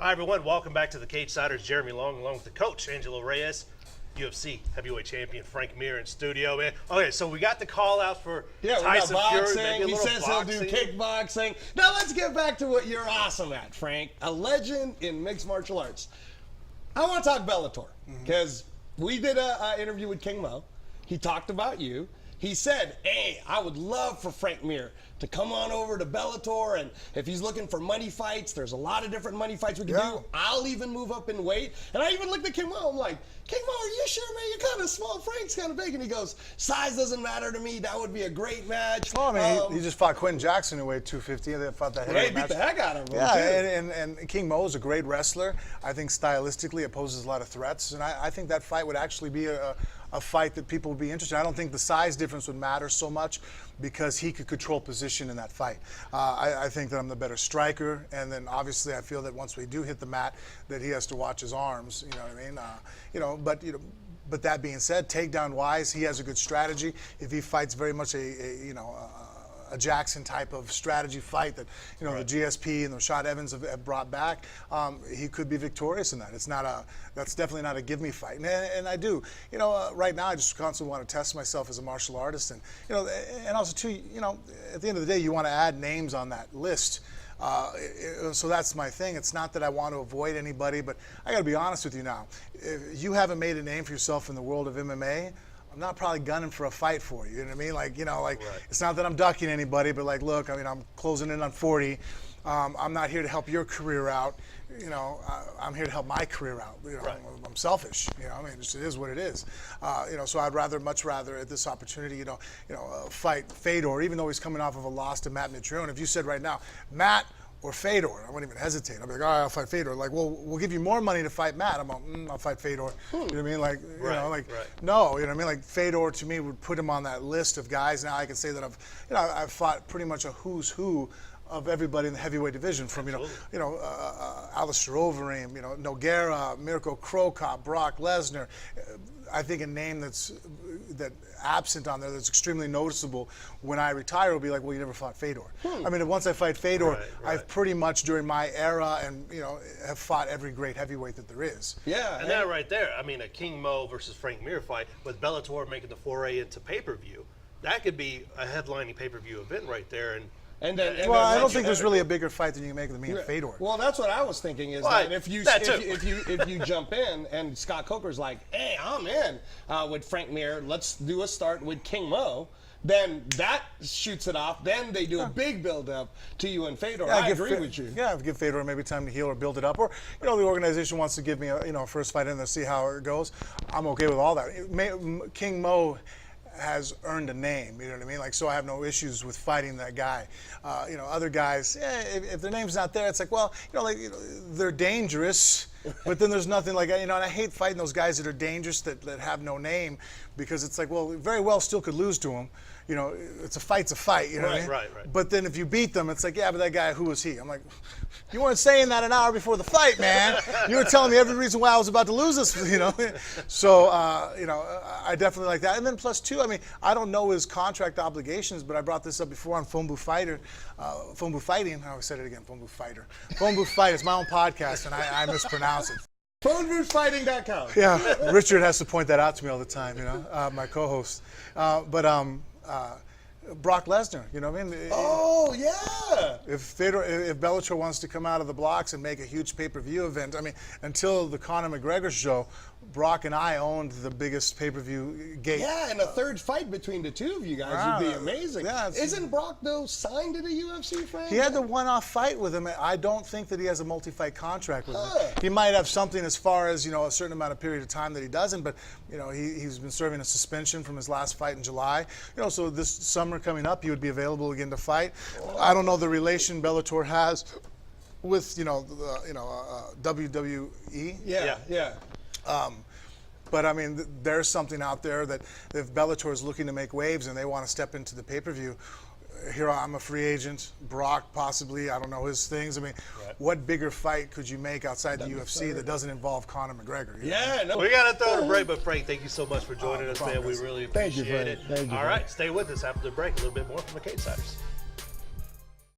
Hi, everyone. Welcome back to the Cagesiders. Jeremy Long, along with the coach, Angelo Reyes, UFC heavyweight champion Frank Mir in studio, man. Okay, so we got the call out for Tyson Fury. Maybe he says boxing. He'll do kickboxing. Now let's get back to what you're awesome at, Frank. A legend in mixed martial arts. I want to talk Bellator because we did an interview with King Mo. He talked about you. He said, hey, I would love for Frank Mir to come on over to Bellator, and if he's looking for money fights, there's a lot of different money fights we can do. I'll even move up in weight. And I even looked at King Mo. I'm like, King Mo, are you sure, man? You're kind of small. Frank's kind of big. And he goes, size doesn't matter to me. That would be a great match. Well, I mean, he just fought Quentin Jackson who weighed 250. They fought that heavyweight match. Beat the heck out of him. Yeah, and King Mo is a great wrestler. I think stylistically it poses a lot of threats. And I think that fight would actually be a fight that people would be interested in. I don't think the size difference would matter so much because he could control position in that fight. I think that I'm the better striker, and then obviously I feel that once we do hit the mat, that he has to watch his arms. You know what I mean? But that being said, takedown wise, he has a good strategy. If he fights very much a Jackson type of strategy fight that the GSP and the Rashad Evans have brought back, he could be victorious in that. That's definitely not a give me fight, and I do. Right now I just constantly want to test myself as a martial artist, and and also too, at the end of the day, you want to add names on that list. So that's my thing. It's not that I want to avoid anybody, but I got to be honest with you now. If you haven't made a name for yourself in the world of MMA, I'm not probably gunning for a fight for you. You know what I mean? It's not that I'm ducking anybody, but look, I mean, I'm closing in on 40. I'm not here to help your career out. I'm here to help my career out. I'm selfish. I mean, it is what it is. So I'd much rather at this opportunity, fight Fedor, even though he's coming off of a loss to Matt Mitrione. If you said right now, Matt or Fedor, I wouldn't even hesitate. I'd be like, all right, I'll fight Fedor. Like, well, we'll give you more money to fight Matt. I'm like, I'll fight Fedor. You know what I mean? No, you know what I mean? Like, Fedor to me would put him on that list of guys. Now I can say that I've fought pretty much a who's who of everybody in the heavyweight division, from Alistair Overeem, Nogueira, Mirko Krokop, Brock Lesnar. I think a name that's absent on there that's extremely noticeable when I retire will be like, well, you never fought Fedor. I mean, once I fight Fedor, I've pretty much during my era and have fought every great heavyweight that there is. Yeah, and that right there, I mean, a King Mo versus Frank Mir fight with Bellator making the foray into pay-per-view, that could be a headlining pay-per-view event right there. I don't think there's really a bigger fight than you can make with me and Fedor. Well, that's what I was thinking is that if you jump in and Scott Coker's like, hey, I'm in with Frank Mir, let's do a start with King Mo, then that shoots it off. Then they do a big build-up to you and Fedor. Yeah, I agree with you. Yeah, give Fedor maybe time to heal or build it up. Or, the organization wants to give me a first fight in there, see how it goes. I'm okay with all that. King Mo has earned a name, you know what I mean? So I have no issues with fighting that guy. Other guys, if their name's not there, it's like, well, they're dangerous, but then there's nothing and I hate fighting those guys that are dangerous that have no name, because it's like, well, very well still could lose to them. It's a fight's a fight, you know what I mean? Right. But then if you beat them, it's like, yeah, but that guy, who was he? I'm like, you weren't saying that an hour before the fight, man. You were telling me every reason why I was about to lose this, So, I definitely like that. And then plus two, I mean, I don't know his contract obligations, but I brought this up before on Phone Booth Fighting. I always said it again, Phone Booth Fighter. Phone Booth Fight is my own podcast, and I mispronounce it. PhoneBoothFighting.com. Yeah, Richard has to point that out to me all the time, my co-host. Brock Lesnar, you know what I mean? Oh, yeah. If Bellator wants to come out of the blocks and make a huge pay-per-view event, I mean, until the Conor McGregor show, Brock and I owned the biggest pay-per-view gate. Yeah, and a third fight between the two of you guys would be amazing. Yeah, isn't Brock, though, signed to the UFC, Frank? He had the one-off fight with him. I don't think that he has a multi-fight contract with him. He might have something as far as, a certain amount of period of time that he doesn't, but, he's been serving a suspension from his last fight in July. So this summer coming up, he would be available again to fight. I don't know the relation Bellator has with, WWE. Yeah. But I mean, there's something out there that if Bellator is looking to make waves and they want to step into the pay-per-view, here I'm a free agent. Brock possibly, I don't know his things. I mean, what bigger fight could you make outside the UFC that doesn't involve Conor McGregor? Yeah, no. We got to throw the break, but Frank, thank you so much for joining us, man. We really appreciate it. Thank you, All right, stay with us after the break. A little bit more from the Cagesiders.